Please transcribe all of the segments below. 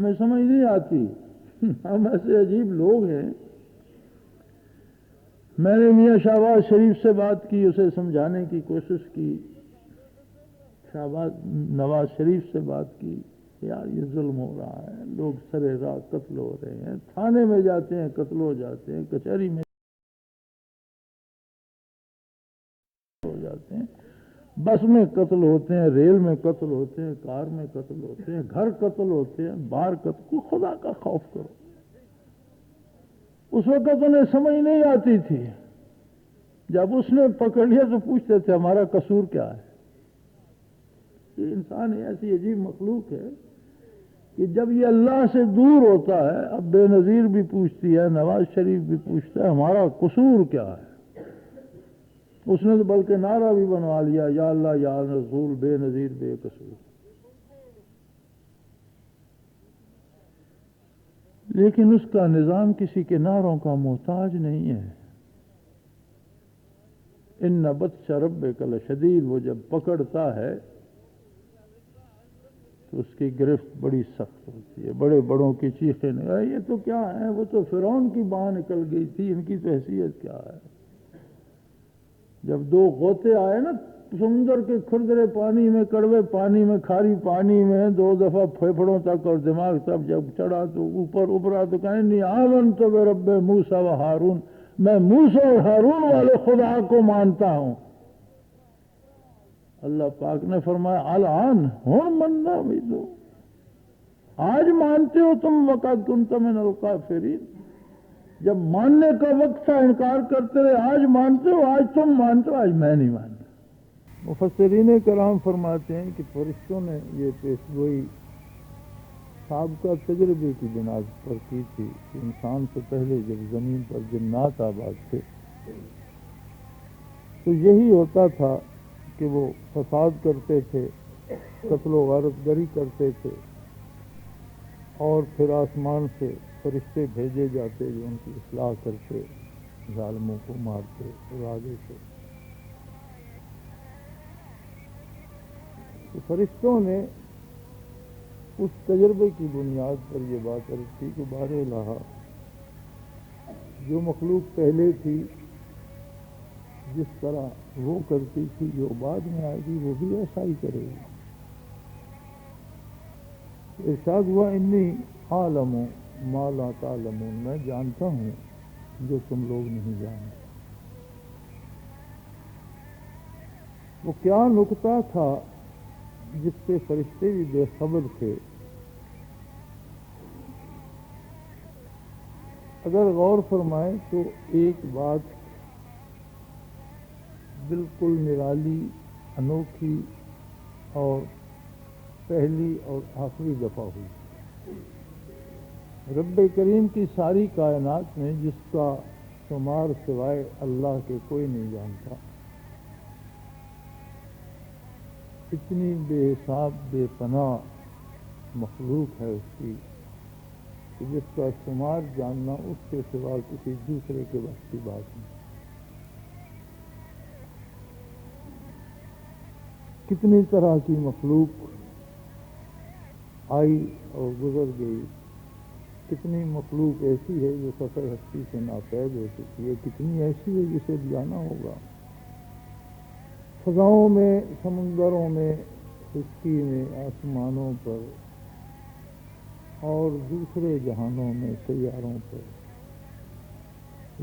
ہمیں سمجھ نہیں آتی، ہم ایسے عجیب لوگ ہیں۔ میں نے میاں شہباز شریف سے بات کی، اسے سمجھانے کی کوشش کی، نواز شریف سے بات کی، یار یہ ظلم ہو رہا ہے، لوگ سرے راہ قتل ہو رہے ہیں، تھانے میں جاتے ہیں قتل ہو جاتے ہیں، کچہری میں ہو جاتے ہیں، بس میں قتل ہوتے ہیں، ریل میں قتل ہوتے ہیں، کار میں قتل ہوتے ہیں، گھر قتل ہوتے ہیں، باہر قتل۔ کو خدا کا خوف کرو۔ اس وقت انہیں سمجھ نہیں آتی تھی، جب اس نے پکڑ لیا تو پوچھتے تھے ہمارا قصور کیا ہے؟ یہ انسان ایسی عجیب مخلوق ہے کہ جب یہ اللہ سے دور ہوتا ہے، اب بے نظیر بھی پوچھتی ہے، نواز شریف بھی پوچھتا ہے ہمارا قصور کیا ہے؟ اس نے تو بلکہ نعرہ بھی بنوا لیا، یا اللہ یا رسول بے نظیر بے قصور۔ لیکن اس کا نظام کسی کے نعروں کا محتاج نہیں ہے۔ ان بطش ربک لشدید، وہ جب پکڑتا ہے تو اس کی گرفت بڑی سخت ہوتی ہے، بڑے بڑوں کی چیخیں یہ تو کیا ہے، وہ تو فرعون کی باں نکل گئی تھی، ان کی تو حیثیت کیا ہے؟ جب دو غوطے آئے نا سمندر کے کھردرے پانی میں، کڑوے پانی میں، کھاری پانی میں، دو دفعہ پھیپھڑوں تک اور دماغ تک جب چڑھا تو اوپر ابھرا تو کہیں نہیں آمنت برب موسیٰ و ہارون، میں موسیٰ اور ہارون والے خدا کو مانتا ہوں۔ اللہ پاک نے فرمایا الان ہن مننا بھی تو، آج مانتے ہو تم، وقت کنت من الکافرین، جب ماننے کا وقت تھا انکار کرتے رہے، آج مانتے ہو، آج تم مانتے ہو، آج میں نہیں مانتا۔ مفسرین کرام فرماتے ہیں کہ فرشتوں نے یہ پیشگوئی سابقہ تجربے کی بنیاد پر کی تھی کہ انسان سے پہلے جب زمین پر جنات آباد تھے تو یہی ہوتا تھا کہ وہ فساد کرتے تھے، قتل و غارت گری کرتے تھے، اور پھر آسمان سے فرشتے بھیجے جاتے جو ان کی اصلاح کرتے، ظالموں کو مارتے اڑا دیتے۔ تو فرشتوں نے اس تجربے کی بنیاد پر یہ بات عرض کی کہ بار الہ جو مخلوق پہلے تھی جس طرح وہ کرتی تھی، جو بعد میں آئے گی وہ بھی ایسا ہی کرے گی۔ ارشاد ہوا انی عالم ما لا تعلمون، میں جانتا ہوں جو تم لوگ نہیں جانتے۔ وہ کیا نکتہ تھا جس سے فرشتے بھی بے خبر تھے؟ اگر غور فرمائیں تو ایک بات بالکل نرالی، انوکھی اور پہلی اور آخری دفعہ ہوئی۔ رب کریم کی ساری کائنات میں جس کا شمار سوائے اللہ کے کوئی نہیں جانتا، اتنی بے حساب بے پناہ مخلوق ہے اس کی کہ جس کا شمار جاننا اس کے سوا کسی دوسرے کے بس کی بات نہیں۔ کتنی طرح کی مخلوق آئی اور گزر گئی، کتنی مخلوق ایسی ہے جو سفر ہستی سے ناپید ہو چکی ہے، کتنی ایسی ہے جسے جانا ہوگا۔ فضاؤں میں، سمندروں میں، خشکی میں، آسمانوں پر اور دوسرے جہانوں میں، سیاروں پر،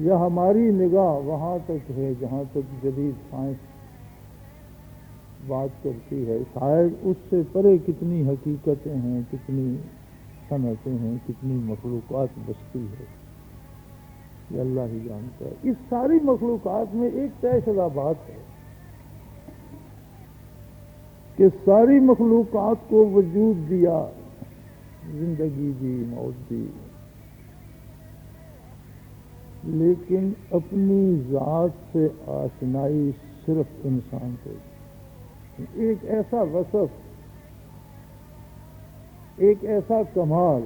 یا ہماری نگاہ وہاں تک ہے جہاں تک جدید سائنس بات کرتی ہے، شاید اس سے پرے کتنی حقیقتیں ہیں، کتنی صنعتیں ہیں، کتنی مخلوقات بستی ہے، یہ اللہ ہی جانتا ہے۔ اس ساری مخلوقات میں ایک طے شدہ بات ہے کہ ساری مخلوقات کو وجود دیا، زندگی دی، موت دی، لیکن اپنی ذات سے آشنائی صرف انسان کو دی۔ ایک ایسا وصف، ایک ایسا کمال،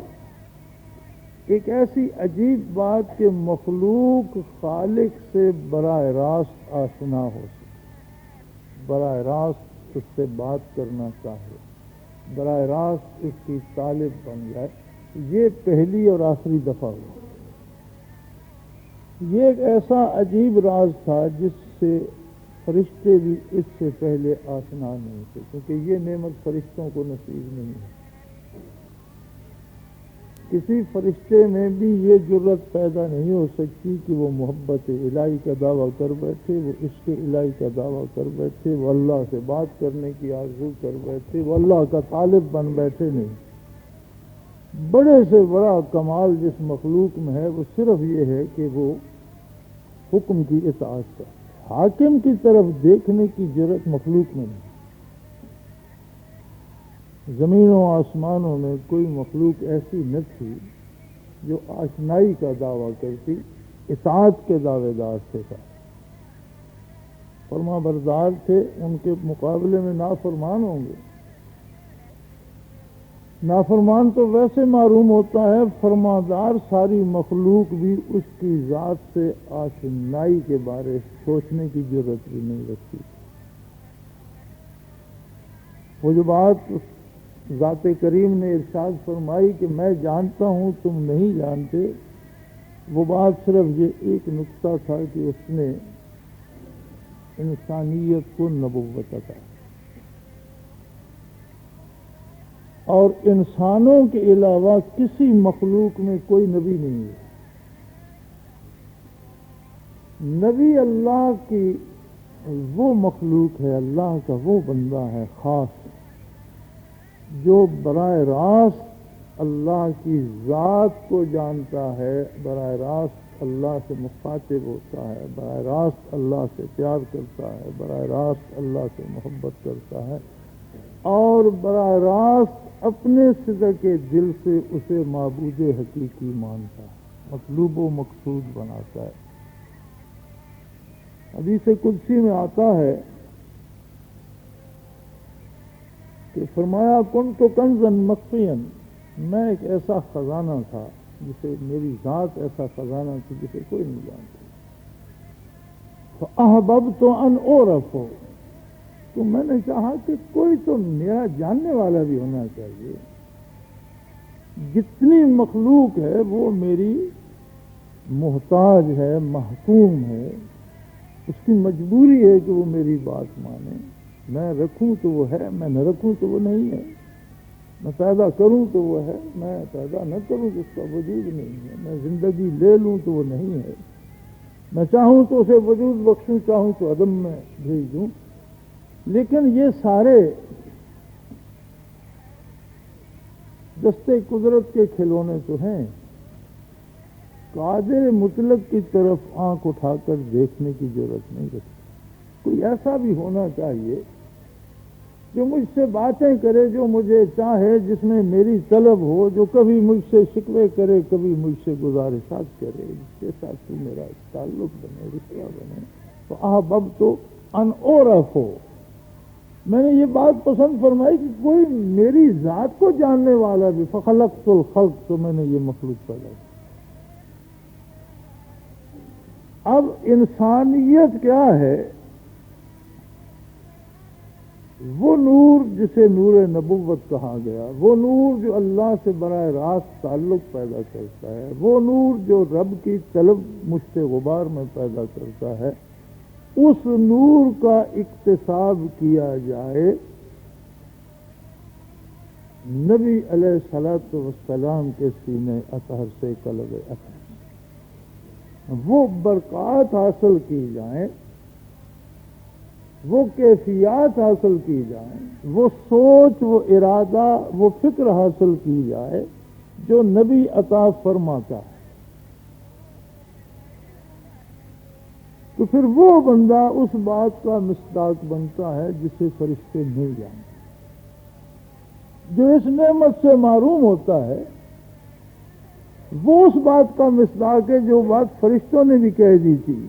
ایک ایسی عجیب بات کہ مخلوق خالق سے براہ راست آشنا ہو سکے، براہ راست اس سے بات کرنا چاہے، براہ راست اس کی طالب بن جائے، یہ پہلی اور آخری دفعہ ہوا۔ یہ ایک ایسا عجیب راز تھا جس سے فرشتے بھی اس سے پہلے آشنا نہیں تھے، کیونکہ یہ نعمت فرشتوں کو نصیب نہیں ہے۔ کسی فرشتے میں بھی یہ جرت پیدا نہیں ہو سکتی کہ وہ محبت الہی کا دعویٰ کر بیٹھے، وہ عشق الہی کا دعویٰ کر بیٹھے، وہ اللہ سے بات کرنے کی آرزو کر بیٹھے، وہ اللہ کا طالب بن بیٹھے۔ نہیں، بڑے سے بڑا کمال جس مخلوق میں ہے وہ صرف یہ ہے کہ وہ حکم کی اطاعت کرے۔ حاکم کی طرف دیکھنے کی جرت مخلوق میں نہیں۔ زمینوں و آسمانوں میں کوئی مخلوق ایسی نہ تھی جو آشنائی کا دعویٰ کرتی، اطاعت کے دعوے دار تھے، فرما بردار تھے، ان کے مقابلے میں نافرمان ہوں گے۔ نافرمان تو ویسے معروم ہوتا ہے، فرمادار ساری مخلوق بھی اس کی ذات سے آشنائی کے بارے سوچنے کی جرت بھی نہیں رکھتی۔ وہ جو بات ذات کریم نے ارشاد فرمائی کہ میں جانتا ہوں تم نہیں جانتے، وہ بات صرف یہ ایک نقطہ تھا کہ اس نے انسانیت کو نبوت عطا، اور انسانوں کے علاوہ کسی مخلوق میں کوئی نبی نہیں ہے۔ نبی اللہ کی وہ مخلوق ہے، اللہ کا وہ بندہ ہے خاص جو براہ راست اللہ کی ذات کو جانتا ہے، براہ راست اللہ سے مخاطب ہوتا ہے، براہ راست اللہ سے پیار کرتا ہے، براہ راست اللہ سے محبت کرتا ہے، اور براہ راست اپنے صدق دل سے اسے معبود حقیقی مانتا ہے، مطلوب و مقصود بناتا ہے۔ حدیث قدسی میں آتا ہے کہ فرمایا کنت کنزا مخفیا، میں ایک ایسا خزانہ تھا جسے میری ذات ایسا خزانہ تھی جسے کوئی نہیں جانتا۔ فاحببت ان اعرف، تو میں نے چاہا کہ کوئی تو میرا جاننے والا بھی ہونا چاہیے۔ جتنی مخلوق ہے وہ میری محتاج ہے، محکوم ہے، اس کی مجبوری ہے کہ وہ میری بات مانے۔ میں رکھوں تو وہ ہے، میں نہ رکھوں تو وہ نہیں ہے، میں پیدا کروں تو وہ ہے، میں پیدا نہ کروں تو اس کا وجود نہیں ہے، میں زندگی لے لوں تو وہ نہیں ہے، میں چاہوں تو اسے وجود بخشوں، چاہوں تو عدم میں بھیج دوں۔ لیکن یہ سارے دستے قدرت کے کھلونے تو ہیں، قادر مطلق کی طرف آنکھ اٹھا کر دیکھنے کی ضرورت نہیں رکھتی۔ کوئی ایسا بھی ہونا چاہیے جو مجھ سے باتیں کرے، جو مجھے چاہے، جس میں میری طلب ہو، جو کبھی مجھ سے شکوے کرے، کبھی مجھ سے گزارشات کرے، جس کے ساتھ تو میرا تعلق بنے، رشتہ بنے۔ تو احببت ان اعرف، میں نے یہ بات پسند فرمائی کہ کوئی میری ذات کو جاننے والا بھی، فخلقت الخلق، تو میں نے یہ مخلوق پیدا کی۔ اب انسانیت کیا ہے؟ وہ نور جسے نور نبوت کہا گیا، وہ نور جو اللہ سے براہ راست تعلق پیدا کرتا ہے، وہ نور جو رب کی طلب مشت غبار میں پیدا کرتا ہے، اس نور کا اکتساب کیا جائے نبی علیہ الصلوۃ والسلام کے سینے اطہر سے، قلب اطہر، وہ برکات حاصل کی جائیں، وہ کیفیات حاصل کی جائیں، وہ سوچ، وہ ارادہ، وہ فکر حاصل کی جائے جو نبی عطا فرماتا ہے، تو پھر وہ بندہ اس بات کا مصداق بنتا ہے جسے فرشتے نہیں جانتے۔ جو اس نعمت سے محروم ہوتا ہے وہ اس بات کا مصداق ہے جو بات فرشتوں نے بھی کہہ دی تھی،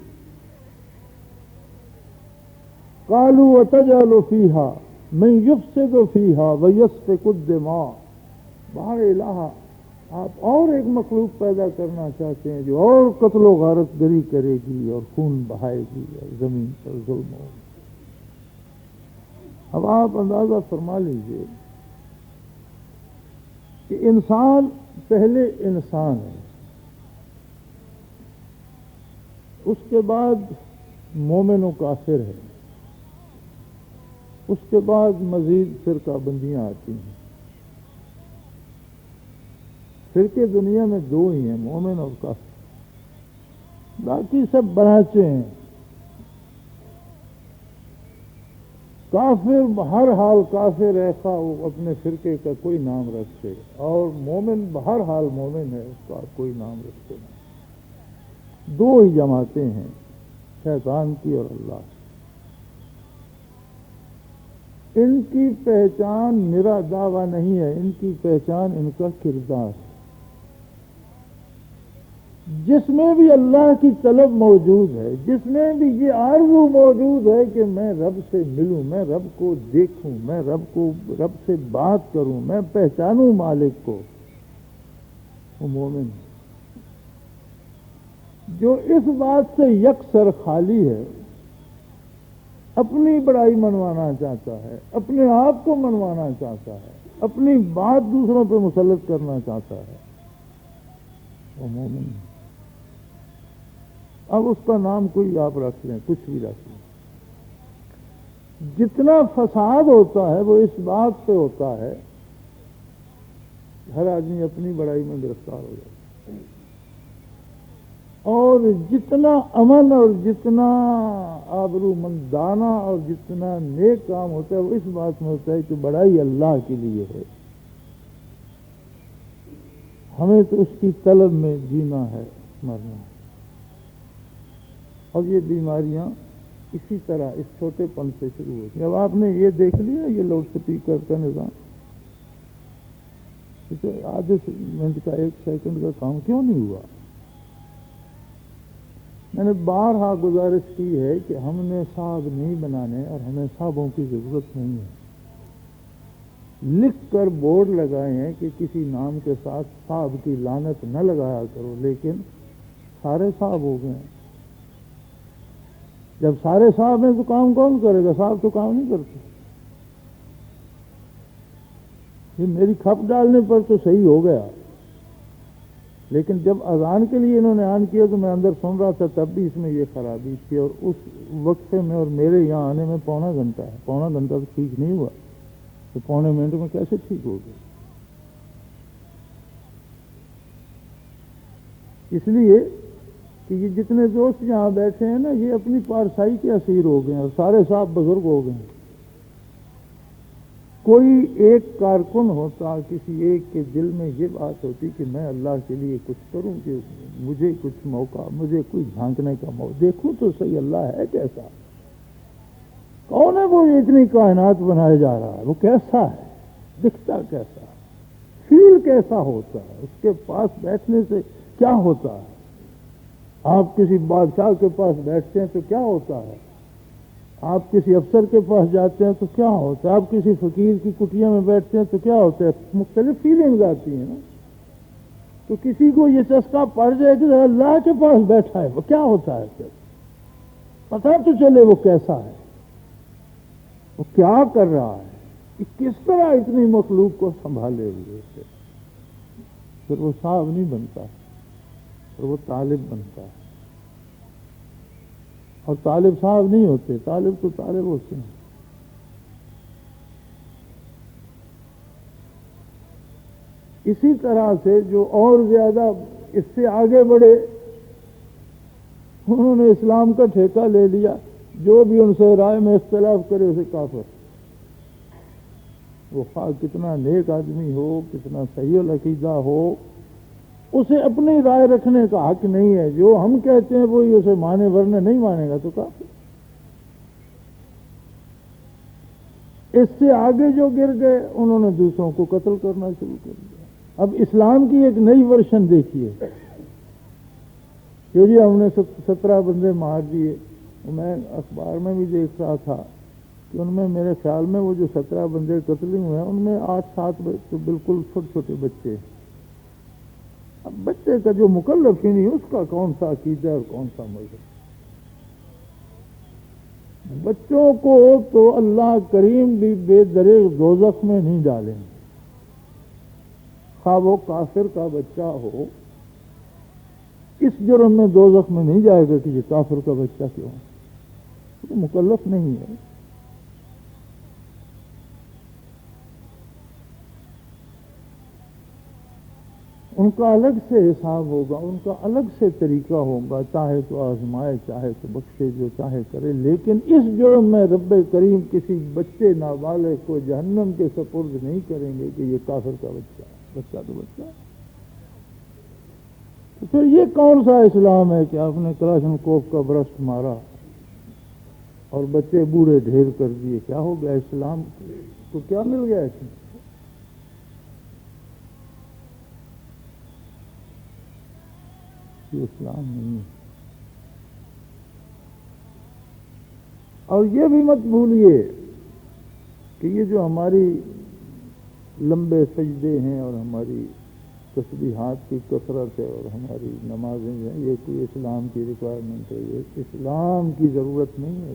قالوا وتجعل فيها من يفسد فيها ويسفك الدماء، بہر الہ آپ اور ایک مخلوق پیدا کرنا چاہتے ہیں جو اور قتل و غارت گری کرے گی اور خون بہائے گی اور زمین پر ظلم ہوگا۔ اب آپ اندازہ فرما لیجئے کہ انسان پہلے انسان ہے، اس کے بعد مومن و کافر ہے، اس کے بعد مزید فرقہ بندیاں آتی ہیں۔ فرقے دنیا میں دو ہی ہیں، مومن اور کافر، باقی سب بناچے ہیں۔ کافر ہر حال کافر ہے، خواہ وہ اپنے فرقے کا کوئی نام رکھتے، اور مومن بہر حال مومن ہے، اس کا کوئی نام رکھتے نہیں۔ دو ہی جماعتیں ہیں، شیطان کی اور اللہ کی۔ ان کی پہچان میرا دعویٰ نہیں ہے، ان کی پہچان ان کا کردار ہے۔ جس میں بھی اللہ کی طلب موجود ہے، جس میں بھی یہ آرزو موجود ہے کہ میں رب سے ملوں، میں رب کو دیکھوں، میں رب سے بات کروں، میں پہچانوں مالک کو، وہ مومن ہے۔ جو اس بات سے یکسر خالی ہے، اپنی بڑائی منوانا چاہتا ہے، اپنے آپ کو منوانا چاہتا ہے، اپنی بات دوسروں پہ مسلط کرنا چاہتا ہے، وہ مومن ہے۔ اب اس کا نام کوئی آپ رکھ لیں، کچھ بھی رکھ لیں۔ جتنا فساد ہوتا ہے وہ اس بات پہ ہوتا ہے، ہر آدمی اپنی بڑائی میں گرفتار ہو جاتا ہے، اور جتنا امن اور جتنا آبرومندانہ اور جتنا نیک کام ہوتا ہے وہ اس بات میں ہوتا ہے کہ بڑائی اللہ کے لیے ہے، ہمیں تو اس کی طلب میں جینا ہے، مرنا ہے۔ اور یہ بیماریاں اسی طرح اس چھوٹے پن سے شروع ہوتی ہیں۔ اب آپ نے یہ دیکھ لیا، یہ لاؤڈ سپیکر کا نظام، آدھے منٹ کا 1 سیکنڈ کا کام کیوں نہیں ہوا؟ میں نے بارہا گزارش کی ہے کہ ہم نے صاحب نہیں بنانے، اور ہمیں صاحبوں کی ضرورت نہیں ہے۔ لکھ کر بورڈ لگائے ہیں کہ کسی نام کے ساتھ صاحب کی لعنت نہ لگایا کرو، لیکن سارے صاحب ہو گئے ہیں۔ جب سارے صاحب ہیں تو کام کون کرے گا؟ صاحب تو کام نہیں کرتے۔ یہ میری کھپ ڈالنے پر تو صحیح ہو گیا، لیکن جب اذان کے لیے انہوں نے آن کیا تو میں اندر سن رہا تھا، تب بھی اس میں یہ خرابی تھی، اور اس وقفے میں اور میرے یہاں آنے میں پونا گھنٹہ ہے، پونا گھنٹہ تو ٹھیک نہیں ہوا، تو پونے منٹ میں کیسے ٹھیک ہو گیا؟ اس لیے کہ یہ جتنے دوست یہاں بیٹھے ہیں نا، یہ اپنی پارسائی کے اسیر ہو گئے ہیں، اور سارے صاحب بزرگ ہو گئے ہیں۔ کوئی ایک کارکن ہوتا، کسی ایک کے دل میں یہ بات ہوتی کہ میں اللہ کے لیے کچھ کروں، کہ مجھے کچھ موقع، مجھے کوئی جھانکنے کا موقع، دیکھوں تو صحیح اللہ ہے کیسا، کون ہے وہ اتنی کائنات بنائے جا رہا ہے، وہ کیسا ہے، دکھتا کیسا ہے، فیل کیسا ہوتا ہے، اس کے پاس بیٹھنے سے کیا ہوتا ہے؟ آپ کسی بادشاہ کے پاس بیٹھتے ہیں تو کیا ہوتا ہے؟ آپ کسی افسر کے پاس جاتے ہیں تو کیا ہوتا ہے؟ آپ کسی فقیر کی کٹیا میں بیٹھتے ہیں تو کیا ہوتا ہے؟ مختلف فیلنگز آتی ہیں نا۔ تو کسی کو یہ چسکا پڑ جائے کہ اللہ کے پاس بیٹھا ہے، وہ کیا ہوتا ہے؟ پھر پتہ تو چلے وہ کیسا ہے، وہ کیا کر رہا ہے، کہ کس طرح اتنی مخلوق کو سنبھالے ہوئے سے، پھر وہ صاحب نہیں بنتا، اور وہ طالب بنتا ہے۔ اور طالب صاحب نہیں ہوتے، طالب تو طالب ہوتے ہیں۔ اسی طرح سے جو اور زیادہ اس سے آگے بڑھے، انہوں نے اسلام کا ٹھیکہ لے لیا، جو بھی ان سے رائے میں اختلاف کرے اسے کافر، وہ خواہ کتنا نیک آدمی ہو، کتنا صحیح العقیدہ ہو، اسے اپنی رائے رکھنے کا حق نہیں ہے۔ جو ہم کہتے ہیں وہی اسے مانے، ورنہ نہیں مانے گا تو کافر۔ اس سے آگے جو گر گئے، انہوں نے دوسروں کو قتل کرنا شروع کر دیا۔ اب اسلام کی ایک نئی ورشن دیکھیے کہ جی ہم نے 17 بندے مار دیے۔ میں اخبار میں بھی دیکھ رہا تھا کہ ان میں میرے خیال میں وہ جو 17 بندے قتل ہوئے ہیں، ان میں 8-7 تو بالکل چھوٹے چھوٹے بچے ہیں۔ اب بچے کا جو مکلف ہی نہیں، اس کا کون سا عقیدہ اور کون سا مذہب؟ بچوں کو تو اللہ کریم بھی بے دریغ دوزخ میں نہیں ڈالیں گے، خواہ وہ کافر کا بچہ ہو، اس جرم میں دوزخ میں نہیں جائے گا کہ یہ کافر کا بچہ کیوں ہے، وہ مکلف نہیں ہے۔ ان کا الگ سے حساب ہوگا، ان کا الگ سے طریقہ ہوگا، چاہے تو آزمائے چاہے تو بخشے، جو چاہے کرے، لیکن اس جرم میں رب کریم کسی بچے نابالغ کو جہنم کے سپرد نہیں کریں گے کہ یہ کافر کا بچہ ہے۔ بچہ تو بچہ ہے۔ تو پھر یہ کون سا اسلام ہے کہ آپ نے کلاشن کوف کا برسٹ مارا اور بچے بوڑھے ڈھیر کر دیے؟ کیا ہو گیا اسلام کو؟ کیا مل گیا اس میں؟ یہ اسلام نہیں ہے۔ اور یہ بھی مت بھولیے کہ یہ جو ہماری لمبے سجدے ہیں اور ہماری تسبیحات کی کثرت ہے اور ہماری نمازیں ہیں، یہ کوئی اسلام کی ریکوائرمنٹ ہے؟ یہ اسلام کی ضرورت نہیں ہے۔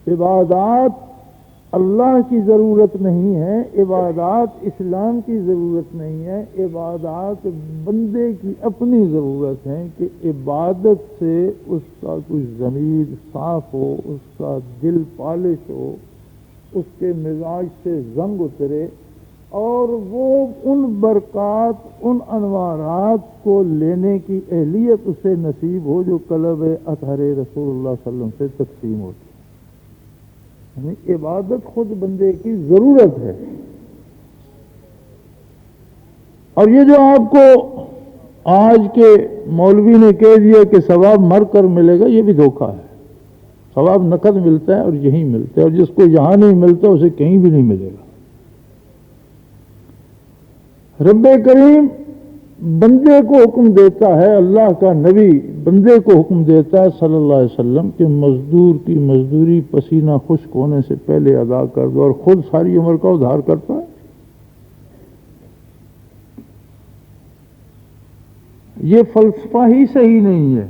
عبادات اللہ کی ضرورت نہیں ہے، عبادات اسلام کی ضرورت نہیں ہے، عبادات بندے کی اپنی ضرورت ہے کہ عبادت سے اس کا کوئی ضمیر صاف ہو، اس کا دل پالش ہو، اس کے مزاج سے زنگ اترے، اور وہ ان برکات، ان انوارات کو لینے کی اہلیت اسے نصیب ہو جو قلب اطہر رسول اللہ صلی اللہ علیہ وسلم سے تقسیم ہوتی ہے۔ یعنی عبادت خود بندے کی ضرورت ہے۔ اور یہ جو آپ کو آج کے مولوی نے کہہ دیا کہ ثواب مر کر ملے گا، یہ بھی دھوکہ ہے۔ ثواب نقد ملتا ہے اور یہیں ملتا ہے، اور جس کو یہاں نہیں ملتا اسے کہیں بھی نہیں ملے گا۔ رب کریم بندے کو حکم دیتا ہے، اللہ کا نبی بندے کو حکم دیتا ہے صلی اللہ علیہ وسلم کہ مزدور کی مزدوری پسینہ خشک ہونے سے پہلے ادا کر دو، اور خود ساری عمر کا ادھار کرتا ہے۔ یہ فلسفہ ہی صحیح نہیں ہے۔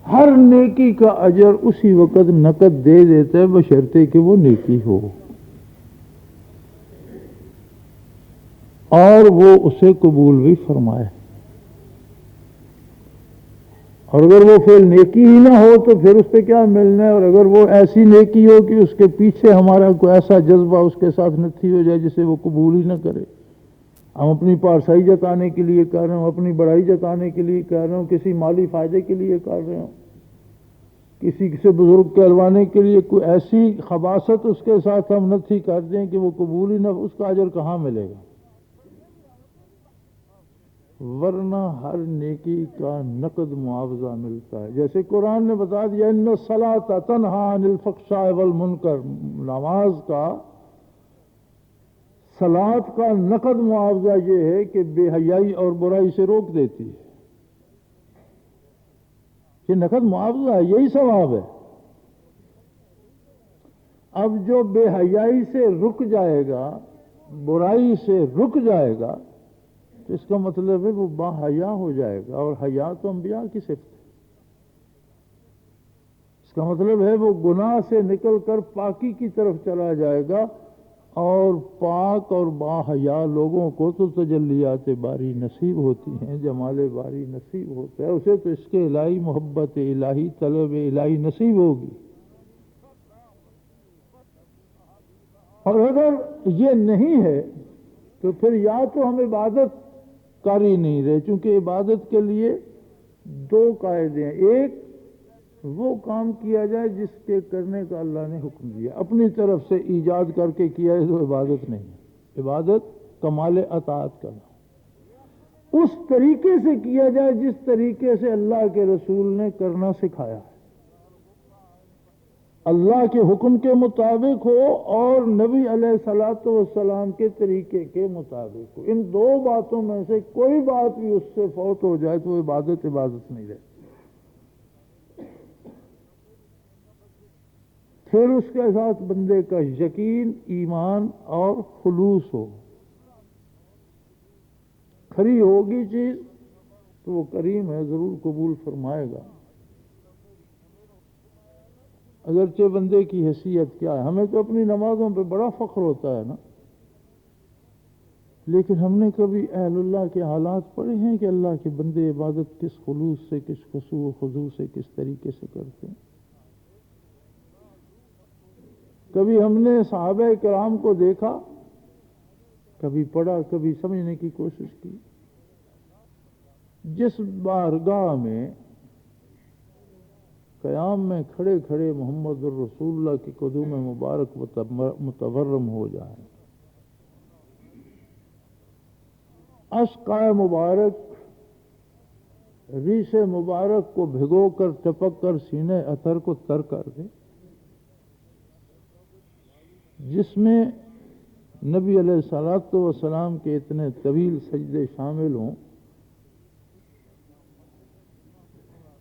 ہر نیکی کا اجر اسی وقت نقد دے دیتا ہے بشرطے کہ وہ نیکی ہو اور وہ اسے قبول بھی فرمائے۔ اور اگر وہ فعل نیکی ہی نہ ہو تو پھر اس پہ کیا ملنا ہے؟ اور اگر وہ ایسی نیکی ہو کہ اس کے پیچھے ہمارا کوئی ایسا جذبہ اس کے ساتھ نتھی ہو جائے جسے وہ قبول ہی نہ کرے، ہم اپنی پارسائی جتانے کے لیے کر رہے ہوں، اپنی بڑائی جتانے کے لیے کر رہے ہوں، کسی مالی فائدے کے لیے کر رہے ہوں، کسی سے بزرگ کہلوانے کے لیے، کوئی ایسی خباثت اس کے ساتھ ہم نتھی کر دیں کہ وہ قبول ہی نہ، اس کا اجر کہاں ملے گا؟ ورنہ ہر نیکی کا نقد معاوضہ ملتا ہے۔ جیسے قرآن نے بتا دیا ان الصلاۃ تنہی عن الفحشاء والمنکر، نماز کا، صلاۃ کا نقد معاوضہ یہ ہے کہ بے حیائی اور برائی سے روک دیتی ہے۔ یہ نقد معاوضہ ہے، یہی ثواب ہے۔ اب جو بے حیائی سے رک جائے گا، برائی سے رک جائے گا، تو اس کا مطلب ہے وہ با حیا ہو جائے گا، اور حیا تو انبیاء کی صفت ہے۔ اس کا مطلب ہے وہ گناہ سے نکل کر پاکی کی طرف چلا جائے گا، اور پاک اور با حیا لوگوں کو تو تجلیات باری نصیب ہوتی ہیں، جمال باری نصیب ہوتا ہے، اسے تو اس کے الہی، محبت الہی، طلب الہی نصیب ہوگی۔ اور اگر یہ نہیں ہے تو پھر یا تو ہم عبادت کر ہی نہیں رہے، چونکہ عبادت کے لیے دو قاعدے ہیں۔ ایک، وہ کام کیا جائے جس کے کرنے کا اللہ نے حکم دیا، اپنی طرف سے ایجاد کر کے کیا ہے تو عبادت نہیں ہے۔ عبادت کمال اطاعت کرنا، اس طریقے سے کیا جائے جس طریقے سے اللہ کے رسول نے کرنا سکھایا ہے، اللہ کے حکم کے مطابق ہو اور نبی علیہ الصلوۃ والسلام کے طریقے کے مطابق ہو۔ ان دو باتوں میں سے کوئی بات بھی اس سے فوت ہو جائے تو عبادت نہیں رہتی۔ پھر اس کے ساتھ بندے کا یقین، ایمان اور خلوص ہو، کھری ہوگی چیز تو وہ کریم ہے، ضرور قبول فرمائے گا۔ اگرچہ بندے کی حیثیت کیا ہے، ہمیں تو اپنی نمازوں پہ بڑا فخر ہوتا ہے نا، لیکن ہم نے کبھی اہل اللہ کے حالات پڑھے ہیں کہ اللہ کے بندے عبادت کس خلوص سے، کس خشوع و خضوع سے، کس طریقے سے کرتے ہیں؟ کبھی ہم نے صحابہ کرام کو دیکھا، کبھی پڑھا، کبھی سمجھنے کی کوشش کی؟ جس بارگاہ میں قیام میں کھڑے کھڑے محمد الرسول اللہ کی قدوم مبارک متورم ہو جائیں، اشقائے مبارک ریش مبارک کو بھگو کر ٹپک کر سینے اثر کو تر کر دے، جس میں نبی علیہ الصلوۃ والسلام کے اتنے طویل سجدے شامل ہوں،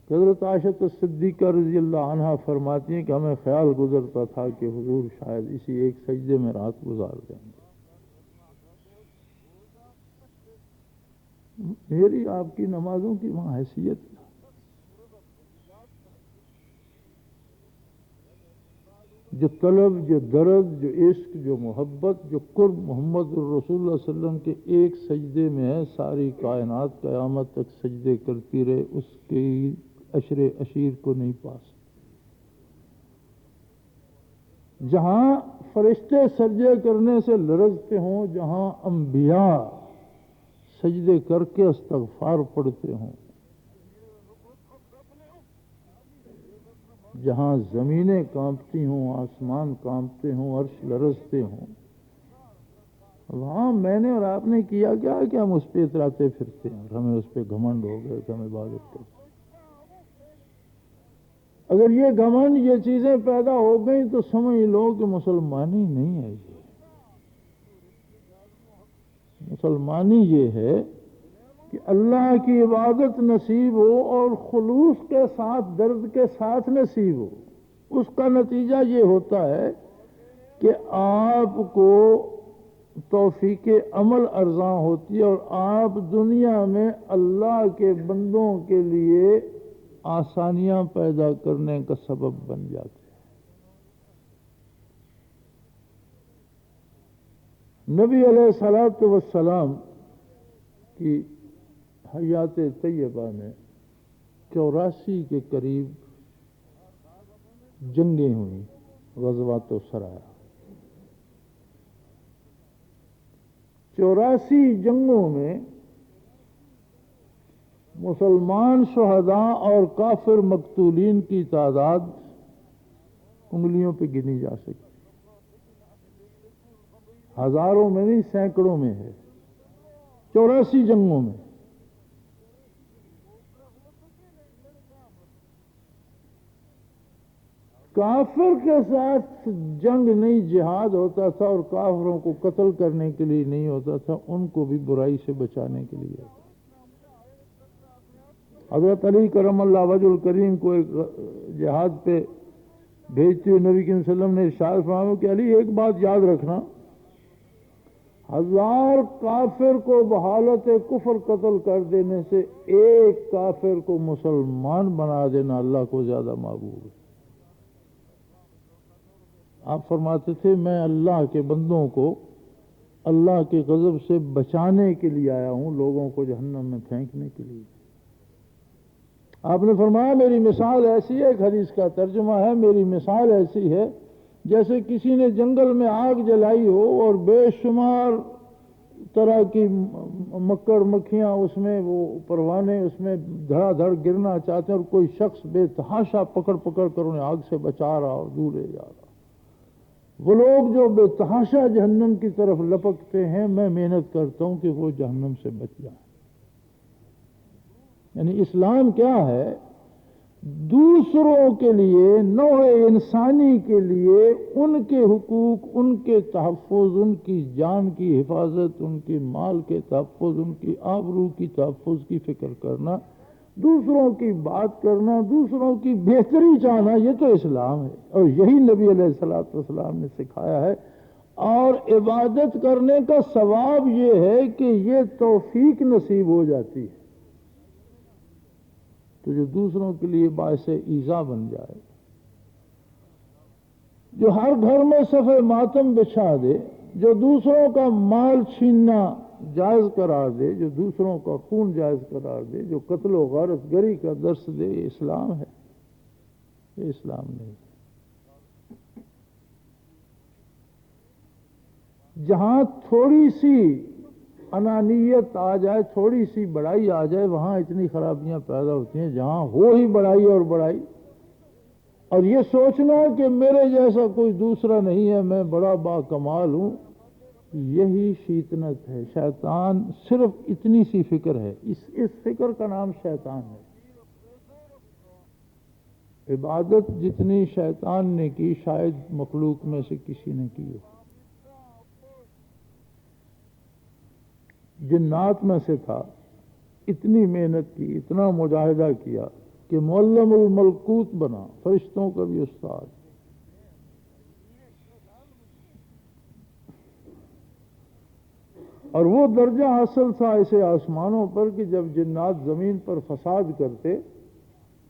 حضرت عائشہ صدیقہ رضی اللہ عنہا فرماتی ہیں کہ ہمیں خیال گزرتا تھا کہ حضور شاید اسی ایک سجدے میں رات گزار دیں گے۔ میری آپ کی نمازوں کی وہاں حیثیت، جو طلب، جو درد، جو عشق، جو محبت، جو قرب محمد الرسول اللہ صلی اللہ علیہ وسلم کے ایک سجدے میں ہے، ساری کائنات قیامت تک سجدے کرتی رہے، اس کی عشر عشیر کو نہیں پا سکتے۔ جہاں فرشتے سجدے کرنے سے لرزتے ہوں، جہاں انبیاء سجدے کر کے استغفار پڑھتے ہوں، جہاں زمینیں کانپتی ہوں، آسمان کانپتے ہوں، عرش لرزتے ہوں، وہاں میں نے اور آپ نے کیا کیا کہ ہم اس پہ اتراتے پھرتے ہیں اور ہمیں اس پہ گھمنڈ ہو گئے کہ ہم عبادت کرتے ہیں۔ اگر یہ گھمنڈ، یہ چیزیں پیدا ہو گئیں تو سمجھ لو کہ مسلمانی نہیں ہے۔ یہ مسلمانی یہ ہے کہ اللہ کی عبادت نصیب ہو اور خلوص کے ساتھ، درد کے ساتھ نصیب ہو۔ اس کا نتیجہ یہ ہوتا ہے کہ آپ کو توفیق عمل ارزاں ہوتی ہے اور آپ دنیا میں اللہ کے بندوں کے لیے آسانیاں پیدا کرنے کا سبب بن جاتے ہیں۔ نبی علیہ الصلوۃ والسلام کی حیات طیبہ میں 84 کے قریب جنگیں ہوئیں، غزوات و سرایا۔ 84 جنگوں میں مسلمان شہداء اور کافر مقتولین کی تعداد انگلیوں پہ گنی جا سکتی، ہزاروں میں نہیں، سینکڑوں میں ہے۔ 84 جنگوں میں کافر کے ساتھ جنگ نہیں، جہاد ہوتا تھا، اور کافروں کو قتل کرنے کے لیے نہیں ہوتا تھا، ان کو بھی برائی سے بچانے کے لیے ہوتا۔ حضرت علی کرم اللہ وجہ الکریم کو ایک جہاد پہ بھیجتے ہوئے نبی کریم صلی اللہ علیہ وسلم نے ارشاد فرمایا کہ علی ایک بات یاد رکھنا، 1000 کافر کو بحالت کفر قتل کر دینے سے ایک کافر کو مسلمان بنا دینا اللہ کو زیادہ محبوب ہے۔ آپ فرماتے تھے میں اللہ کے بندوں کو اللہ کے غضب سے بچانے کے لیے آیا ہوں، لوگوں کو جہنم میں پھینکنے کے لیے۔ آپ نے فرمایا میری مثال ایسی ہے، ایک حدیث کا ترجمہ ہے، میری مثال ایسی ہے جیسے کسی نے جنگل میں آگ جلائی ہو اور بے شمار طرح کی مکڑ مکھیاں اس میں، وہ پروانے اس میں دھڑا دھڑ گرنا چاہتے ہیں، اور کوئی شخص بے تحاشا پکڑ پکڑ کر انہیں آگ سے بچا رہا اور دور لے جا رہا۔ وہ لوگ جو بے تحاشا جہنم کی طرف لپکتے ہیں، میں محنت کرتا ہوں کہ وہ جہنم سے بچ جائیں۔ یعنی اسلام کیا ہے؟ دوسروں کے لیے، نوع انسانی کے لیے ان کے حقوق، ان کے تحفظ، ان کی جان کی حفاظت، ان کے مال کے تحفظ، ان کی آبرو کی تحفظ کی فکر کرنا، دوسروں کی بات کرنا، دوسروں کی بہتری چاہنا، یہ تو اسلام ہے، اور یہی نبی علیہ الصلوۃ والسلام نے سکھایا ہے۔ اور عبادت کرنے کا ثواب یہ ہے کہ یہ توفیق نصیب ہو جاتی ہے تو جو دوسروں کے لیے باعث ایذا بن جائے، جو ہر گھر میں صف ماتم بچھا دے، جو دوسروں کا مال چھیننا جائز قرار دے، جو دوسروں کا خون جائز قرار دے، جو قتل و غارت گری کا درس دے، یہ اسلام ہے؟ یہ اسلام نہیں۔ جہاں تھوڑی سی انانیت آ جائے، تھوڑی سی بڑائی آ جائے، وہاں اتنی خرابیاں پیدا ہوتی ہیں۔ جہاں ہو ہی بڑائی اور بڑائی، اور یہ سوچنا کہ میرے جیسا کوئی دوسرا نہیں ہے، میں بڑا با کمال ہوں، یہی شیطنت ہے۔ شیطان صرف اتنی سی فکر ہے، اس فکر کا نام شیطان ہے۔ عبادت جتنی شیطان نے کی شاید مخلوق میں سے کسی نے کی ہو۔ جنات میں سے تھا، اتنی محنت کی، اتنا مجاہدہ کیا کہ معلم الملکوت بنا، فرشتوں کا بھی استاد۔ اور وہ درجہ حاصل تھا اسے آسمانوں پر کہ جب جنات زمین پر فساد کرتے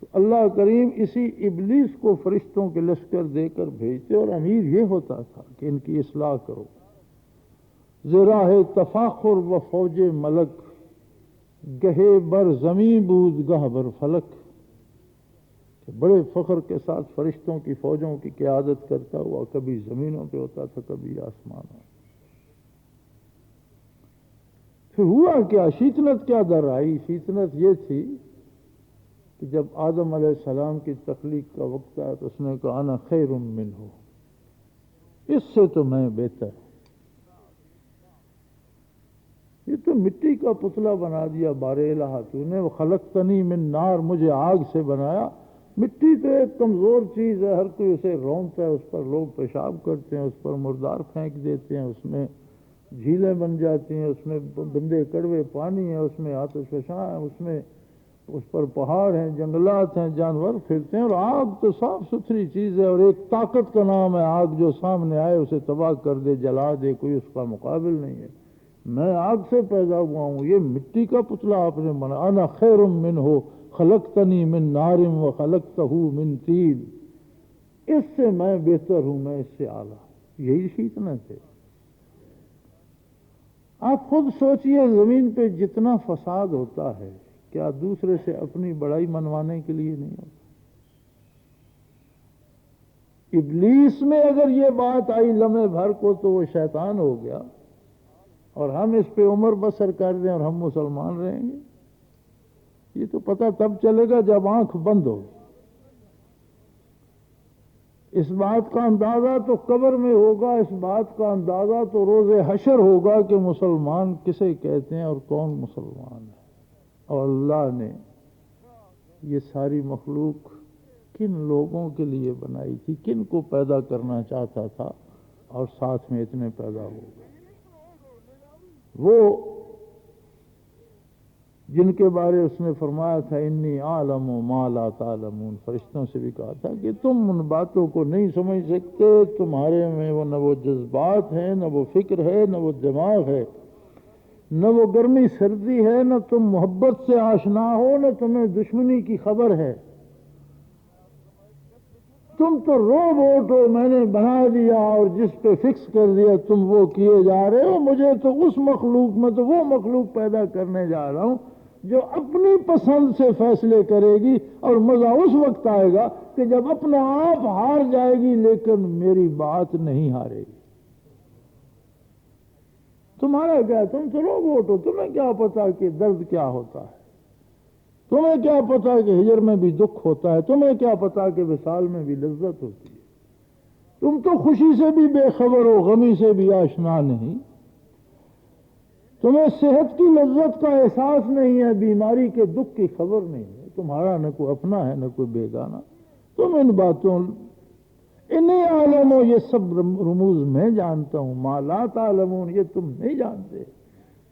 تو اللہ کریم اسی ابلیس کو فرشتوں کے لشکر دے کر بھیجتے، اور امیر یہ ہوتا تھا کہ ان کی اصلاح کرو۔ زراہ تفاخر و فوج ملک، گہے بر زمین بود گہ بر فلک، کہ بڑے فخر کے ساتھ فرشتوں کی فوجوں کی قیادت کرتا ہوا کبھی زمینوں پہ ہوتا تھا، کبھی آسمانوں۔ پھر ہوا کیا؟ شیطنت کیا در آئی؟ شیطنت یہ تھی کہ جب آدم علیہ السلام کی تخلیق کا وقت آیا تو اس نے کہا انا خیر منہ، اس سے تو میں بہتر ہوں۔ یہ تو مٹی کا پتلا بنا دیا بار الہ تو نے، وہ خلقتنی من نار، مجھے آگ سے بنایا۔ مٹی تو ایک کمزور چیز ہے، ہر کوئی اسے رونتا ہے، اس پر لوگ پیشاب کرتے ہیں، اس پر مردار پھینک دیتے ہیں، اس میں جھیلیں بن جاتی ہیں، اس میں گندے کڑوے پانی ہے، اس میں آتش فشاں ہے، اس پر پہاڑ ہیں، جنگلات ہیں، جانور پھرتے ہیں۔ اور آگ تو صاف ستھری چیز ہے، اور ایک طاقت کا نام ہے آگ، جو سامنے آئے اسے تباہ کر دے، جلا دے، کوئی اس کا مقابل نہیں ہے۔ میں آگ سے پیدا ہوا ہوں، یہ مٹی کا پتلا آپ نے بنا۔ انا خیر منہ خلقتنی من نار و خلقتہ من طین، اس سے میں بہتر ہوں، میں اس سے اعلیٰ۔ یہی شیطنت ہے۔ آپ خود سوچئے، زمین پہ جتنا فساد ہوتا ہے، کیا دوسرے سے اپنی بڑائی منوانے کے لیے نہیں ہوتا؟ ابلیس میں اگر یہ بات آئی لمحے بھر کو تو وہ شیطان ہو گیا، اور ہم اس پہ عمر بسر کر دیں اور ہم مسلمان رہیں گے؟ یہ تو پتہ تب چلے گا جب آنکھ بند ہو۔ اس بات کا اندازہ تو قبر میں ہوگا، اس بات کا اندازہ تو روز حشر ہوگا کہ مسلمان کسے کہتے ہیں اور کون مسلمان ہے۔ اور اللہ نے یہ ساری مخلوق کن لوگوں کے لیے بنائی تھی، کن کو پیدا کرنا چاہتا تھا، اور ساتھ میں اتنے پیدا ہو گئے۔ وہ جن کے بارے اس نے فرمایا تھا انی اعلم ما لا تعلمون، فرشتوں سے بھی کہا تھا کہ تم ان باتوں کو نہیں سمجھ سکتے، تمہارے میں نہ وہ جذبات ہیں، نہ وہ فکر ہے، نہ وہ دماغ ہے، نہ وہ گرمی سردی ہے، نہ تم محبت سے آشنا ہو، نہ تمہیں دشمنی کی خبر ہے۔ تم تو روبوٹ ہو، میں نے بنا دیا اور جس پہ فکس کر دیا تم وہ کیے جا رہے ہو۔ مجھے تو اس مخلوق میں تو وہ مخلوق پیدا کرنے جا رہا ہوں جو اپنی پسند سے فیصلے کرے گی، اور مزہ اس وقت آئے گا کہ جب اپنا آپ ہار جائے گی لیکن میری بات نہیں ہارے گی۔ تمہارا کیا؟ تم تو روبوٹ ہو، تمہیں کیا پتا کہ درد کیا ہوتا ہے، تمہیں کیا پتا کہ ہجر میں بھی دکھ ہوتا ہے، تمہیں کیا پتا کہ وصال میں بھی لذت ہوتی ہے۔ تم تو خوشی سے بھی بے خبر ہو، غمی سے بھی آشنا نہیں، تمہیں صحت کی لذت کا احساس نہیں ہے، بیماری کے دکھ کی خبر نہیں ہے۔ تمہارا نہ کوئی اپنا ہے نہ کوئی بیگانہ۔ تم ان باتوں انی عالم ہو، یہ سب رموز میں جانتا ہوں، ما لا تعلمون، یہ تم نہیں جانتے،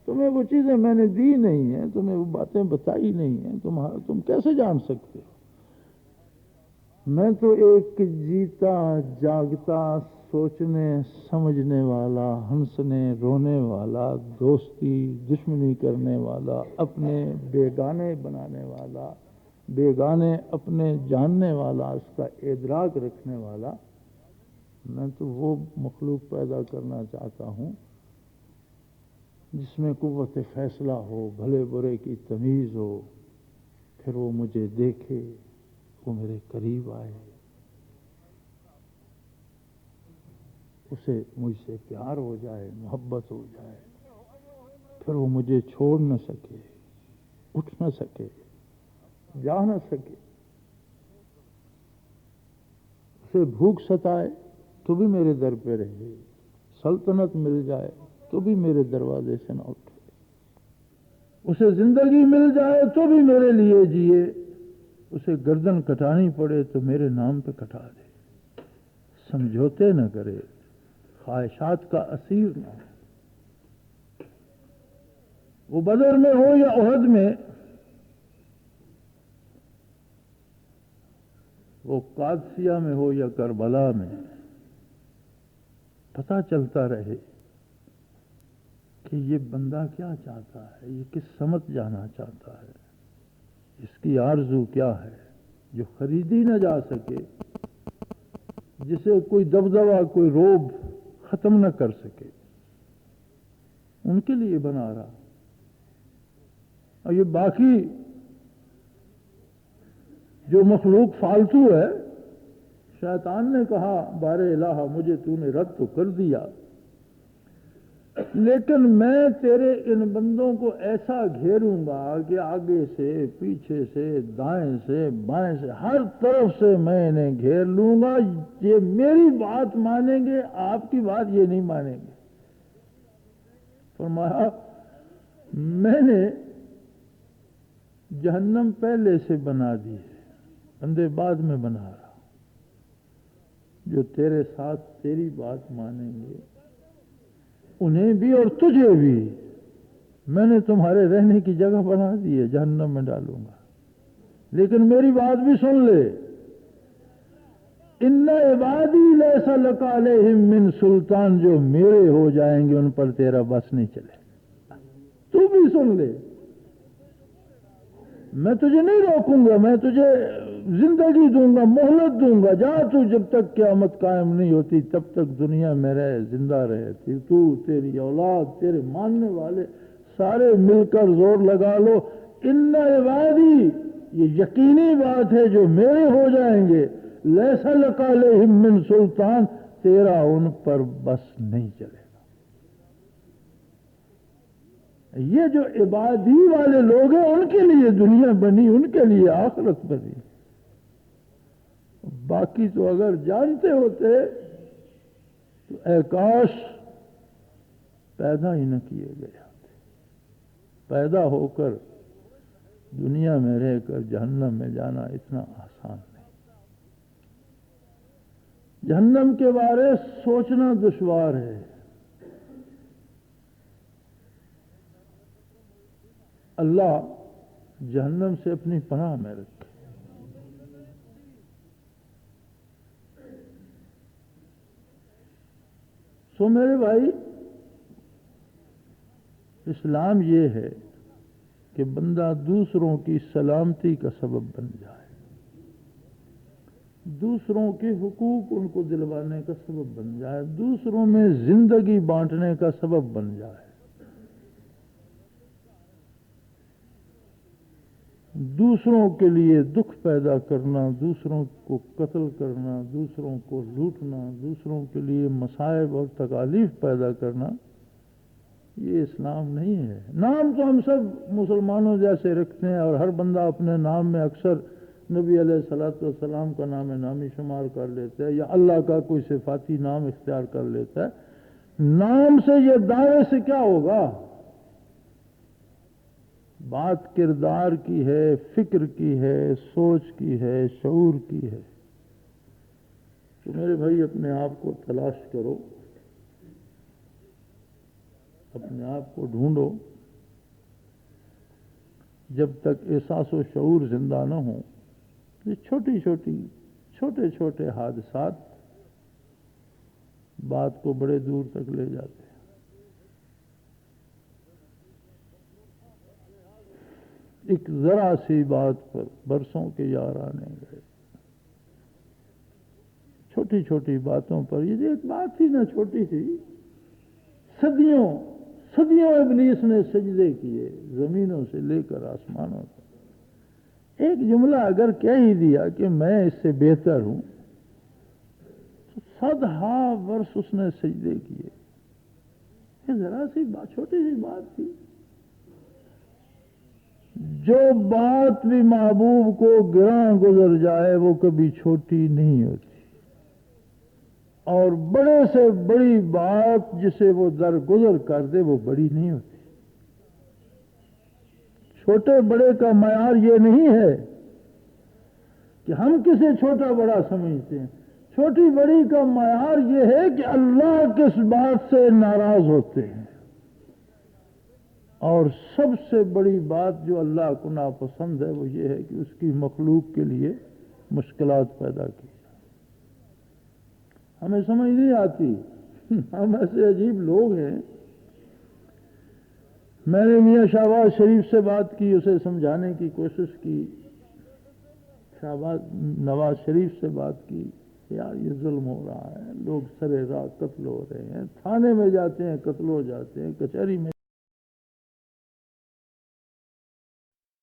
تمہیں وہ چیزیں میں نے دی نہیں ہیں، تمہیں وہ باتیں بتائی نہیں ہیں، تم کیسے جان سکتے ہو؟ میں تو ایک جیتا جاگتا، سوچنے سمجھنے والا، ہنسنے رونے والا، دوستی دشمنی کرنے والا، اپنے بیگانے بنانے والا، بیگانے اپنے جاننے والا، اس کا ادراک رکھنے والا، میں تو وہ مخلوق پیدا کرنا چاہتا ہوں جس میں قوت فیصلہ ہو، بھلے برے کی تمیز ہو، پھر وہ مجھے دیکھے، وہ میرے قریب آئے، اسے مجھ سے پیار ہو جائے، محبت ہو جائے، پھر وہ مجھے چھوڑ نہ سکے، اٹھ نہ سکے، جا نہ سکے، اسے بھوک ستائے تو بھی میرے در پہ رہے، سلطنت مل جائے تو بھی میرے دروازے سے نہ اٹھے، اسے زندگی مل جائے تو بھی میرے لیے جیے، اسے گردن کٹانی پڑے تو میرے نام پہ کٹا دے، سمجھوتے نہ کرے، خواہشات کا اسیر نہ ہو۔ وہ بدر میں ہو یا احد میں، وہ قادسیہ میں ہو یا کربلا میں، پتہ چلتا رہے کہ یہ بندہ کیا چاہتا ہے، یہ کس سمت جانا چاہتا ہے، اس کی آرزو کیا ہے جو خریدی نہ جا سکے، جسے کوئی دبدبہ، کوئی روب ختم نہ کر سکے، ان کے لیے بنا رہا۔ اور یہ باقی جو مخلوق فالتو ہے، شیطان نے کہا بار الہ مجھے تو نے رد تو کر دیا، لیکن میں تیرے ان بندوں کو ایسا گھیروں گا کہ آگے سے، پیچھے سے، دائیں سے، بائیں سے، ہر طرف سے میں انہیں گھیر لوں گا، یہ میری بات مانیں گے، آپ کی بات یہ نہیں مانیں گے۔ فرمایا میں نے جہنم پہلے سے بنا دی ہے، بندے بعد میں بنا رہا، جو تیرے ساتھ تیری بات مانیں گے انہیں بھی اور تجھے بھی میں نے تمہارے رہنے کی جگہ بنا دی ہے، جہنم میں ڈالوں گا، لیکن میری بات بھی سن لے، ان عبادی لیس لک علیہم من سلطان، جو میرے ہو جائیں گے ان پر تیرا بس نہیں چلے، تو بھی سن لے، میں تجھے نہیں روکوں گا، میں تجھے زندگی دوں گا، مہلت دوں گا، جا تو جب تک قیامت قائم نہیں ہوتی تب تک دنیا میں رہے، زندہ رہے، تو تیری اولاد، تیرے ماننے والے سارے مل کر زور لگا لو، ان عبادی، یہ یقینی بات ہے جو میرے ہو جائیں گے، لیس لک علیہم من سلطان، تیرا ان پر بس نہیں چلے گا۔ یہ جو عبادی والے لوگ ہیں ان کے لیے دنیا بنی، ان کے لیے آخرت بنی، باقی تو اگر جانتے ہوتے تو اے کاش پیدا ہی نہ کیے گئے ہوتے، پیدا ہو کر دنیا میں رہ کر جہنم میں جانا اتنا آسان نہیں، جہنم کے بارے سوچنا دشوار ہے۔ اللہ جہنم سے اپنی پناہ میں رکھے۔ سو میرے بھائی، اسلام یہ ہے کہ بندہ دوسروں کی سلامتی کا سبب بن جائے، دوسروں کے حقوق ان کو دلوانے کا سبب بن جائے، دوسروں میں زندگی بانٹنے کا سبب بن جائے، دوسروں کے لیے دکھ پیدا کرنا، دوسروں کو قتل کرنا، دوسروں کو لوٹنا، دوسروں کے لیے مصائب اور تکالیف پیدا کرنا، یہ اسلام نہیں ہے۔ نام تو ہم سب مسلمانوں جیسے رکھتے ہیں، اور ہر بندہ اپنے نام میں اکثر نبی علیہ الصلوۃ والسلام کا نام نامی شمار کر لیتا ہے، یا اللہ کا کوئی صفاتی نام اختیار کر لیتا ہے۔ نام سے یہ دعوے سے کیا ہوگا؟ بات کردار کی ہے، فکر کی ہے، سوچ کی ہے، شعور کی ہے۔ تو میرے بھائی اپنے آپ کو تلاش کرو، اپنے آپ کو ڈھونڈو، جب تک احساس و شعور زندہ نہ ہو یہ چھوٹے چھوٹے حادثات بات کو بڑے دور تک لے جاتے ہیں۔ ایک ذرا سی بات پر برسوں کے یارانے گئے، چھوٹی چھوٹی باتوں پر، یہ ایک بات تھی نہ چھوٹی تھی، صدیوں ابلیس نے سجدے کیے زمینوں سے لے کر آسمانوں تک، ایک جملہ اگر کہہ ہی دیا کہ میں اس سے بہتر ہوں، تو 100 برس اس نے سجدے کیے۔ یہ ذرا سی بات، چھوٹی سی بات تھی۔ جو بات بھی محبوب کو گراں گزر جائے وہ کبھی چھوٹی نہیں ہوتی، اور بڑے سے بڑی بات جسے وہ درگزر کر دے وہ بڑی نہیں ہوتی۔ چھوٹے بڑے کا معیار یہ نہیں ہے کہ ہم کسے چھوٹا بڑا سمجھتے ہیں، چھوٹی بڑی کا معیار یہ ہے کہ اللہ کس بات سے ناراض ہوتے ہیں، اور سب سے بڑی بات جو اللہ کو ناپسند ہے وہ یہ ہے کہ اس کی مخلوق کے لیے مشکلات پیدا کی۔ ہمیں سمجھ نہیں آتی، ہم ایسے عجیب لوگ ہیں۔ میں نے میاں شہباز شریف سے بات کی، اسے سمجھانے کی کوشش کی، نواز شریف سے بات کی، یار یہ ظلم ہو رہا ہے، لوگ سرے راہ قتل ہو رہے ہیں، تھانے میں جاتے ہیں قتل ہو جاتے ہیں، کچہری میں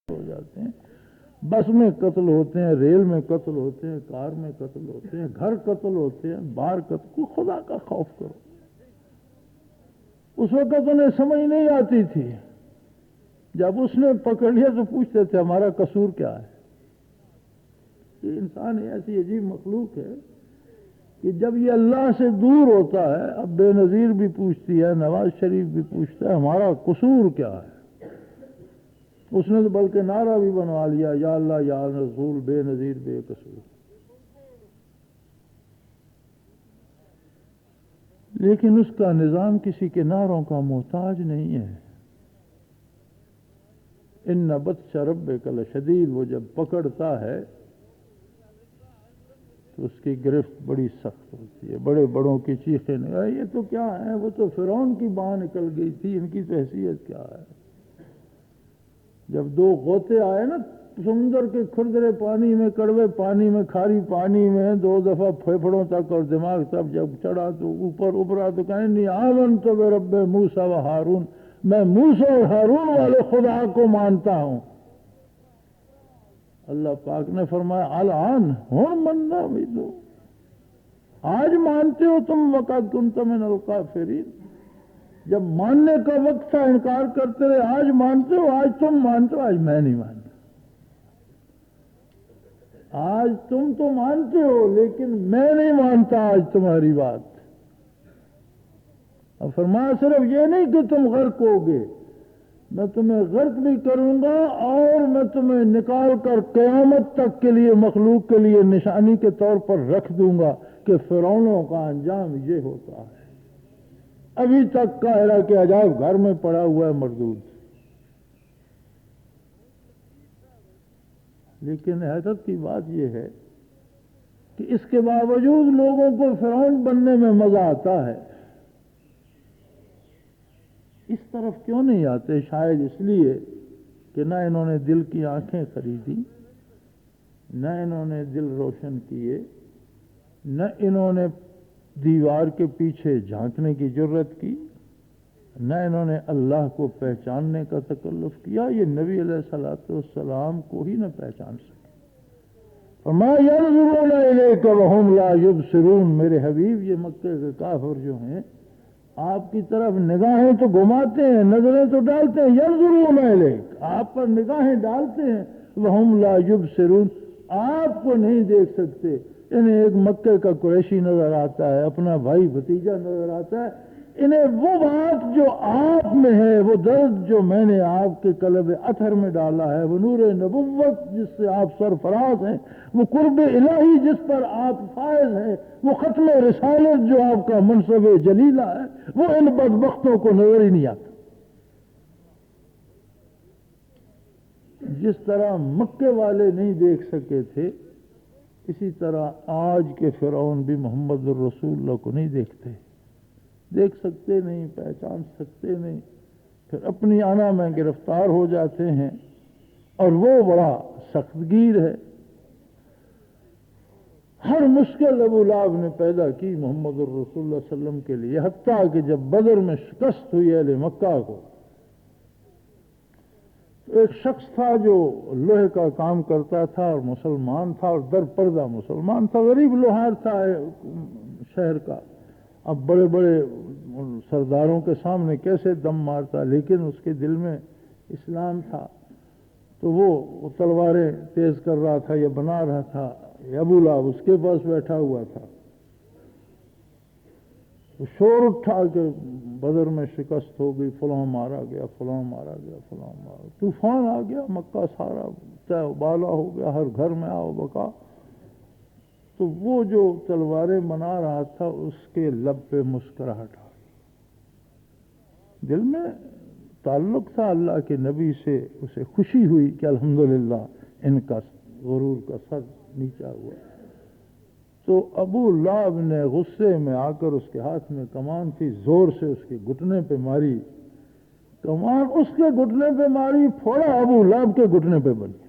ہو جاتے ہیں، بس میں قتل ہوتے ہیں، ریل میں قتل ہوتے ہیں، کار میں قتل ہوتے ہیں، گھر قتل ہوتے ہیں، باہر قتل۔ کو خدا کا خوف کرو۔ اس وقت انہیں سمجھ نہیں آتی تھی، جب اس نے پکڑ لیا تو پوچھتے تھے ہمارا قصور کیا ہے۔ یہ انسان ایسی عجیب مخلوق ہے کہ جب یہ اللہ سے دور ہوتا ہے، اب بے نظیر بھی پوچھتی ہے، نواز شریف بھی پوچھتا ہے ہمارا قصور کیا ہے۔ اس نے تو بلکہ نعرہ بھی بنوا لیا، یا اللہ یا رسول بے نظیر بے قصور۔ لیکن اس کا نظام کسی کے نعروں کا محتاج نہیں ہے۔ ان بطش ربک لشدید، وہ جب پکڑتا ہے تو اس کی گرفت بڑی سخت ہوتی ہے۔ بڑے بڑوں کی چیخیں یہ تو کیا ہے، وہ تو فرعون کی باں نکل گئی تھی، ان کی تو حیثیت کیا ہے۔ جب 2 غوطے آئے نا سمندر کے کھردرے پانی میں، کڑوے پانی میں، کھاری پانی میں، 2 دفعہ پھیپھڑوں تک اور دماغ تک جب چڑھا تو اوپر ابھرا تو کہیں نہیں آمنت برب موسیٰ و ہارون، میں موسیٰ اور ہارون والے خدا کو مانتا ہوں۔ اللہ پاک نے فرمایا الان ہوں مننا بھی تو، آج مانتے ہو تم، وقت کنت من الکافرین، جب ماننے کا وقت تھا انکار کرتے رہے، آج مانتے ہو، آج تم مانتے ہو، آج میں نہیں مانتا۔ آج تم تو مانتے ہو لیکن میں نہیں مانتا آج تمہاری بات۔ اب فرمایا صرف یہ نہیں کہ تم غرق ہوگے، میں تمہیں غرق بھی کروں گا اور میں تمہیں نکال کر قیامت تک کے لیے مخلوق کے لیے نشانی کے طور پر رکھ دوں گا کہ فرعونوں کا انجام یہ ہوتا ہے۔ ابھی تک قاہرہ کے عجائب گھر میں پڑا ہوا ہے مردود۔ لیکن حیرت کی بات یہ ہے کہ اس کے باوجود لوگوں کو فرعون بننے میں مزہ آتا ہے۔ اس طرف کیوں نہیں آتے؟ شاید اس لیے کہ نہ انہوں نے دل کی آنکھیں خریدی، نہ انہوں نے دل روشن کیے، نہ انہوں نے دیوار کے پیچھے جھانکنے کی جرت کی، نہ انہوں نے اللہ کو پہچاننے کا تکلف کیا۔ یہ نبی علیہ الصلوۃ والسلام کو ہی نہ پہچان سکے۔ فما ينظرون الیک وهم لا یبصرون، میرے حبیب یہ مکے کے کافر جو ہیں آپ کی طرف نگاہیں تو گھماتے ہیں، نظریں تو ڈالتے ہیں، ينظرون الیک، آپ پر نگاہیں ڈالتے ہیں، وهم لا یبصرون، آپ کو نہیں دیکھ سکتے۔ انہیں ایک مکے کا قریشی نظر آتا ہے، اپنا بھائی بھتیجا نظر آتا ہے، انہیں وہ بات جو آپ میں ہے، وہ درد جو میں نے آپ کے قلب اطہر میں ڈالا ہے، وہ نور نبوت جس سے آپ سرفراز ہیں، وہ قرب الہی جس پر آپ فائز ہیں، وہ ختم رسالت جو آپ کا منصب جلیلہ ہے، وہ ان بدبختوں کو نظر ہی نہیں آتا۔ جس طرح مکے والے نہیں دیکھ سکے تھے، اسی طرح آج کے فرعون بھی محمد الرسول اللہ کو نہیں دیکھتے، دیکھ سکتے نہیں، پہچان سکتے نہیں، پھر اپنی انا میں گرفتار ہو جاتے ہیں، اور وہ بڑا سخت گیر ہے۔ ہر مشکل ابو لہب نے پیدا کی محمد الرسول اللہ صلی اللہ علیہ وسلم کے لیے، حتیٰ کہ جب بدر میں شکست ہوئی اہل مکہ کو، ایک شخص تھا جو لوہے کا کام کرتا تھا اور مسلمان تھا اور در پردہ مسلمان تھا، غریب لوہار تھا شہر کا، اب بڑے بڑے سرداروں کے سامنے کیسے دم مارتا، لیکن اس کے دل میں اسلام تھا، تو وہ تلواریں تیز کر رہا تھا یا بنا رہا تھا، ابو لہب اس کے پاس بیٹھا ہوا تھا، شور اٹھا کہ بدر میں شکست ہو گئی، فلاں مارا گیا، فلاں مارا گیا، فلاں مارا، طوفان آ گیا، مکہ سارا بالا ہو گیا، ہر گھر میں آؤ بکا۔ تو وہ جو تلواریں بنا رہا تھا اس کے لب پہ مسکراہٹ آ گئی، دل میں تعلق تھا اللہ کے نبی سے، اسے خوشی ہوئی کہ الحمدللہ ان کا غرور کا سر نیچا ہوا۔ تو ابو لہب نے غصے میں آ کر، اس کے ہاتھ میں کمان تھی، زور سے اس کے گھٹنے پہ ماری، کمان اس کے گھٹنے پہ ماری، پھوڑا ابو لہب کے گھٹنے پہ بن گیا۔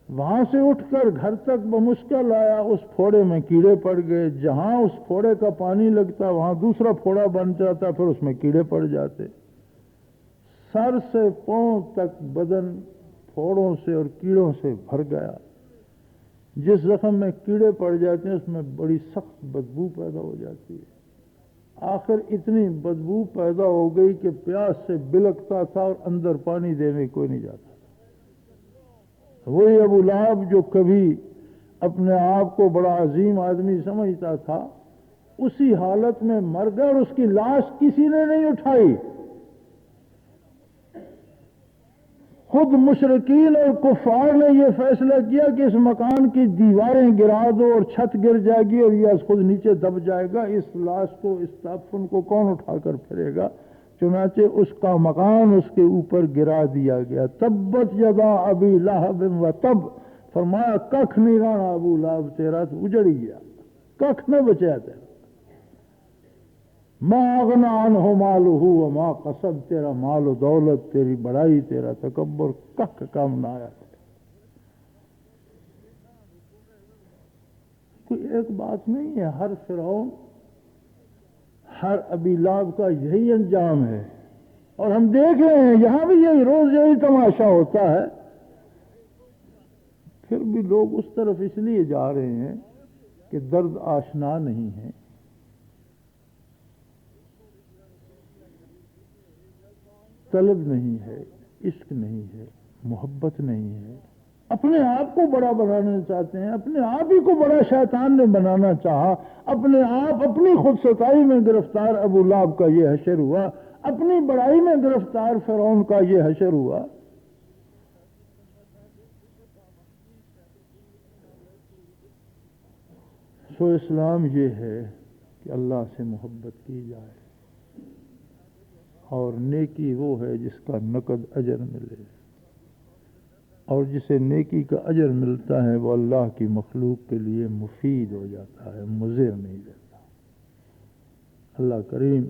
وہاں سے اٹھ کر گھر تک بمشکل آیا، اس پھوڑے میں کیڑے پڑ گئے، جہاں اس پھوڑے کا پانی لگتا وہاں دوسرا پھوڑا بن جاتا، پھر اس میں کیڑے پڑ جاتے، سر سے پاؤں تک بدن پھوڑوں سے اور کیڑوں سے بھر گیا۔ جس زخم میں کیڑے پڑ جاتے ہیں اس میں بڑی سخت بدبو پیدا ہو جاتی ہے، آخر اتنی بدبو پیدا ہو گئی کہ پیاس سے بلکتا تھا اور اندر پانی دینے کوئی نہیں جاتا۔ وہی ابو لہب جو کبھی اپنے آپ کو بڑا عظیم آدمی سمجھتا تھا، اسی حالت میں مر گیا اور اس کی لاش کسی نے نہیں اٹھائی۔ خود مشرکین اور کفار نے یہ فیصلہ کیا کہ اس مکان کی دیواریں گرا دو اور چھت گر جائے گی اور یہ خود نیچے دب جائے گا، اس لاش کو، اس تحفن کو کون اٹھا کر پھرے گا؟ چنانچہ اس کا مکان اس کے اوپر گرا دیا گیا۔ تبت یدا ابی لہب و تب، فرمایا ککھ نہیں رہنا ابو لہب تیرا، تو اجڑ ہی گیا، ککھ نہ بچیا تیرا۔ ما اغنی عنہ مالہ وما کسب، تیرا مال و دولت، تیری بڑائی، تیرا تکبر ککھ کام نہ آیا۔ کوئی ایک بات نہیں ہے، ہر فرعون، ہر ابی لہب کا یہی انجام ہے، اور ہم دیکھ رہے ہیں یہاں بھی یہی روز یہی تماشا ہوتا ہے۔ پھر بھی لوگ اس طرف اس لیے جا رہے ہیں کہ درد آشنا نہیں ہے، طلب نہیں ہے، عشق نہیں ہے، محبت نہیں ہے، اپنے آپ کو بڑا بنانا چاہتے ہیں، اپنے آپ ہی کو بڑا شیطان نے بنانا چاہا، اپنے آپ اپنی خود ستائی میں گرفتار ابو لہب کا یہ حشر ہوا، اپنی بڑائی میں گرفتار فرعون کا یہ حشر ہوا۔ سو اسلام یہ ہے کہ اللہ سے محبت کی جائے، اور نیکی وہ ہے جس کا نقد اجر ملے، اور جسے نیکی کا اجر ملتا ہے وہ اللہ کی مخلوق کے لیے مفید ہو جاتا ہے، مضر نہیں رہتا۔ اللہ کریم